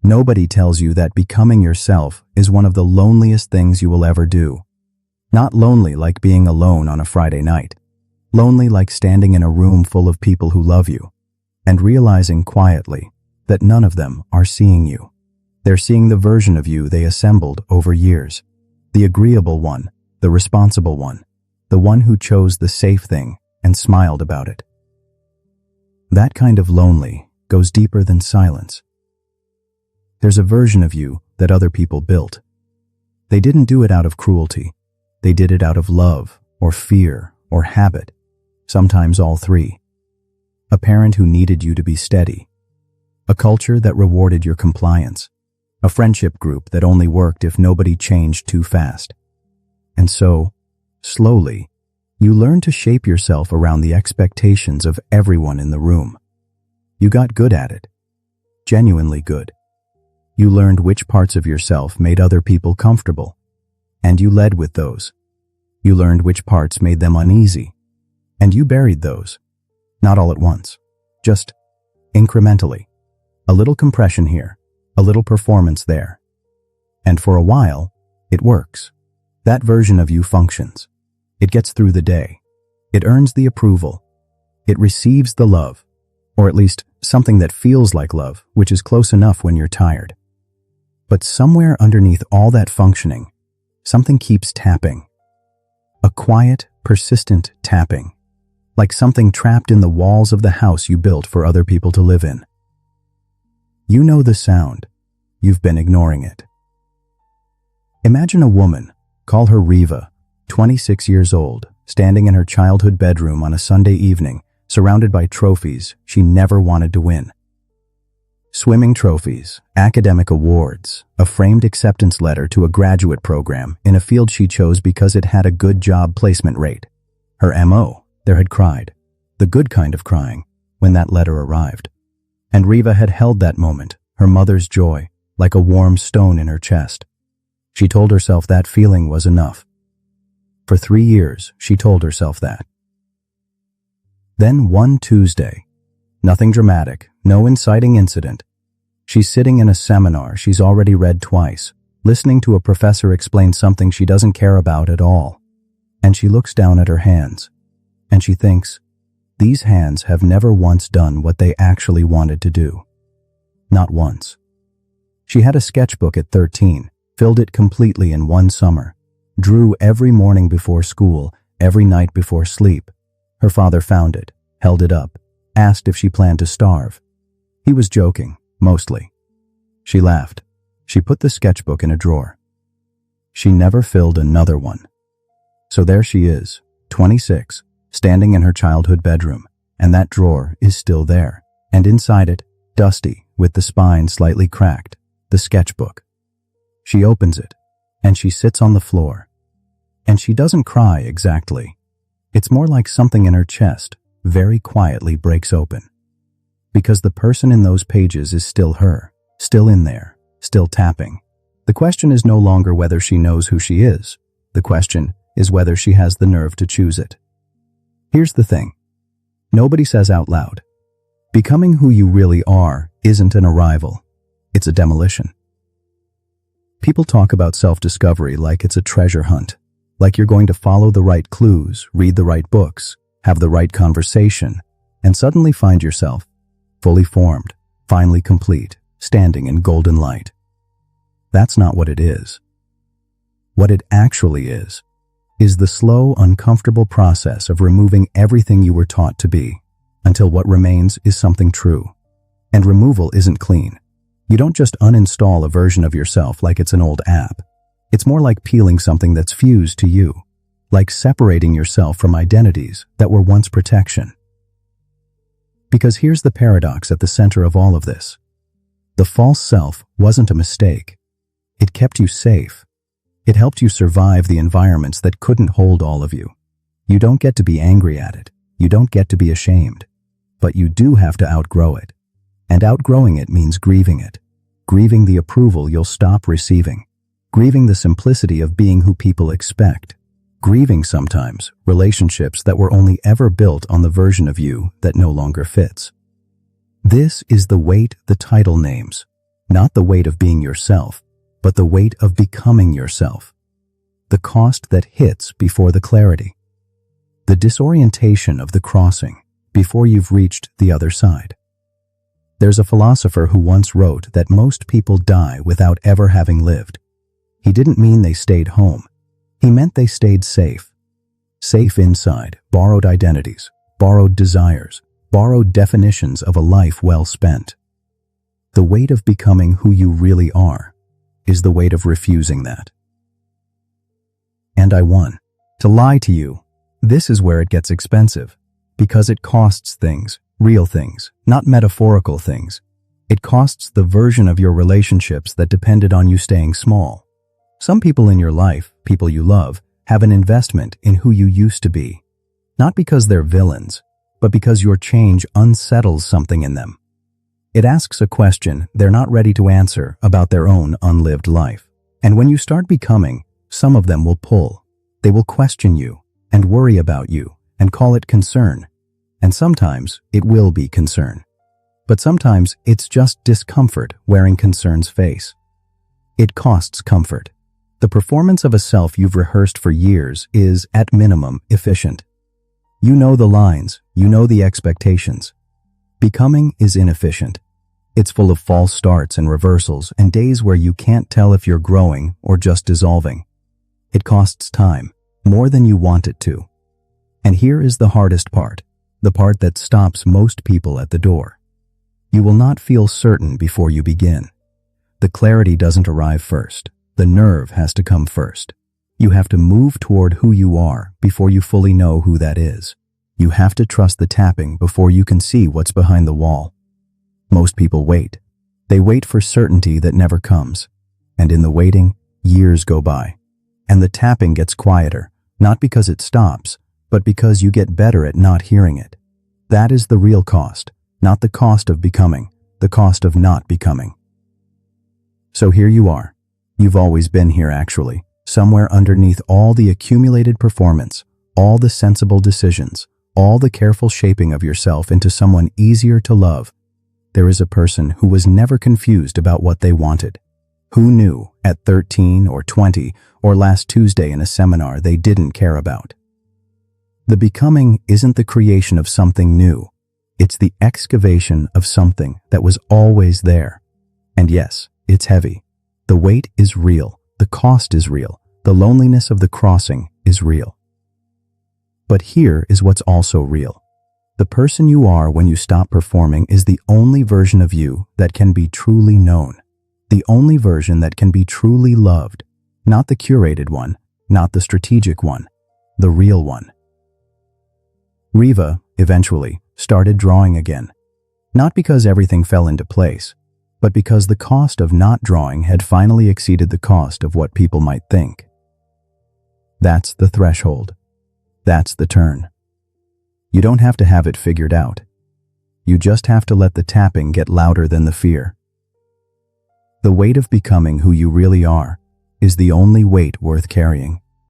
Nobody tells you that becoming yourself is one of the loneliest things you will ever do. Not lonely like being alone on a Friday night. Lonely like standing in a room full of people who love you and realizing quietly that none of them are seeing you. They're seeing the version of you they assembled over years. The agreeable one, the responsible one, the one who chose the safe thing and smiled about it. That kind of lonely goes deeper than silence. There's a version of you that other people built. They didn't do it out of cruelty. They did it out of love or fear or habit, sometimes all three. A parent who needed you to be steady. A culture that rewarded your compliance. A friendship group that only worked if nobody changed too fast. And so, slowly, you learn to shape yourself around the expectations of everyone in the room. You got good at it. Genuinely good. You learned which parts of yourself made other people comfortable, and you led with those. You learned which parts made them uneasy, and you buried those. Not all at once, just incrementally. A little compression here, a little performance there. And for a while, it works. That version of you functions. It gets through the day. It earns the approval. It receives the love, or at least something that feels like love, which is close enough when you're tired. But somewhere underneath all that functioning, something keeps tapping. A quiet, persistent tapping, like something trapped in the walls of the house you built for other people to live in. You know the sound. You've been ignoring it. Imagine a woman, call her Riva, 26 years old, standing in her childhood bedroom on a Sunday evening, surrounded by trophies she never wanted to win. Swimming trophies, academic awards, a framed acceptance letter to a graduate program in a field she chose because it had a good job placement rate. Her M.O., there had cried, the good kind of crying, when that letter arrived. And Riva had held that moment, her mother's joy, like a warm stone in her chest. She told herself that feeling was enough. For 3 years, she told herself that. Then one Tuesday, nothing dramatic, no inciting incident. She's sitting in a seminar she's already read twice, listening to a professor explain something she doesn't care about at all. And she looks down at her hands, and she thinks, these hands have never once done what they actually wanted to do. Not once. She had a sketchbook at 13, filled it completely in one summer, drew every morning before school, every night before sleep. Her father found it, held it up, asked if she planned to starve. He was joking, mostly. She laughed. She put the sketchbook in a drawer. She never filled another one. So there she is, 26, standing in her childhood bedroom, and that drawer is still there, and inside it, dusty, with the spine slightly cracked, the sketchbook. She opens it, and she sits on the floor. And she doesn't cry exactly. It's more like something in her chest very quietly breaks open. Because the person in those pages is still her, still in there, still tapping. The question is no longer whether she knows who she is. The question is whether she has the nerve to choose it. Here's the thing. Nobody says out loud, becoming who you really are isn't an arrival. It's a demolition. People talk about self-discovery like it's a treasure hunt, like you're going to follow the right clues, read the right books, have the right conversation, and suddenly find yourself fully formed, finally complete, standing in golden light. That's not what it is. What it actually is the slow, uncomfortable process of removing everything you were taught to be, until what remains is something true. And removal isn't clean. You don't just uninstall a version of yourself like it's an old app. It's more like peeling something that's fused to you, like separating yourself from identities that were once protection. Because here's the paradox at the center of all of this. The false self wasn't a mistake. It kept you safe. It helped you survive the environments that couldn't hold all of you. You don't get to be angry at it. You don't get to be ashamed. But you do have to outgrow it. And outgrowing it means grieving it. Grieving the approval you'll stop receiving. Grieving the simplicity of being who people expect. Grieving sometimes relationships that were only ever built on the version of you that no longer fits. This is the weight the title names. Not the weight of being yourself, but the weight of becoming yourself. The cost that hits before the clarity. The disorientation of the crossing before you've reached the other side. There's a philosopher who once wrote that most people die without ever having lived. He didn't mean they stayed home. He meant they stayed safe. Safe inside borrowed identities, borrowed desires, borrowed definitions of a life well spent. The weight of becoming who you really are is the weight of refusing that. And I won. To lie to you, this is where it gets expensive, because it costs things, real things, not metaphorical things. It costs the version of your relationships that depended on you staying small. Some people in your life, people you love, have an investment in who you used to be. Not because they're villains, but because your change unsettles something in them. It asks a question they're not ready to answer about their own unlived life. And when you start becoming, some of them will pull. They will question you and worry about you and call it concern. And sometimes it will be concern. But sometimes it's just discomfort wearing concern's face. It costs comfort. The performance of a self you've rehearsed for years is, at minimum, efficient. You know the lines, you know the expectations. Becoming is inefficient. It's full of false starts and reversals and days where you can't tell if you're growing or just dissolving. It costs time, more than you want it to. And here is the hardest part, the part that stops most people at the door. You will not feel certain before you begin. The clarity doesn't arrive first. The nerve has to come first. You have to move toward who you are before you fully know who that is. You have to trust the tapping before you can see what's behind the wall. Most people wait. They wait for certainty that never comes. And in the waiting, years go by. And the tapping gets quieter, not because it stops, but because you get better at not hearing it. That is the real cost, not the cost of becoming, the cost of not becoming. So here you are. You've always been here actually, somewhere underneath all the accumulated performance, all the sensible decisions, all the careful shaping of yourself into someone easier to love. There is a person who was never confused about what they wanted. Who knew at 13 or 20 or last Tuesday in a seminar they didn't care about? The becoming isn't the creation of something new. It's the excavation of something that was always there. And yes, it's heavy. The weight is real. The cost is real. The loneliness of the crossing is real. But here is what's also real. The person you are when you stop performing is the only version of you that can be truly known. The only version that can be truly loved. Not the curated one, not the strategic one, the real one. Riva, eventually, started drawing again. Not because everything fell into place, but because the cost of not drawing had finally exceeded the cost of what people might think. That's the threshold. That's the turn. You don't have to have it figured out. You just have to let the tapping get louder than the fear. The weight of becoming who you really are is the only weight worth carrying.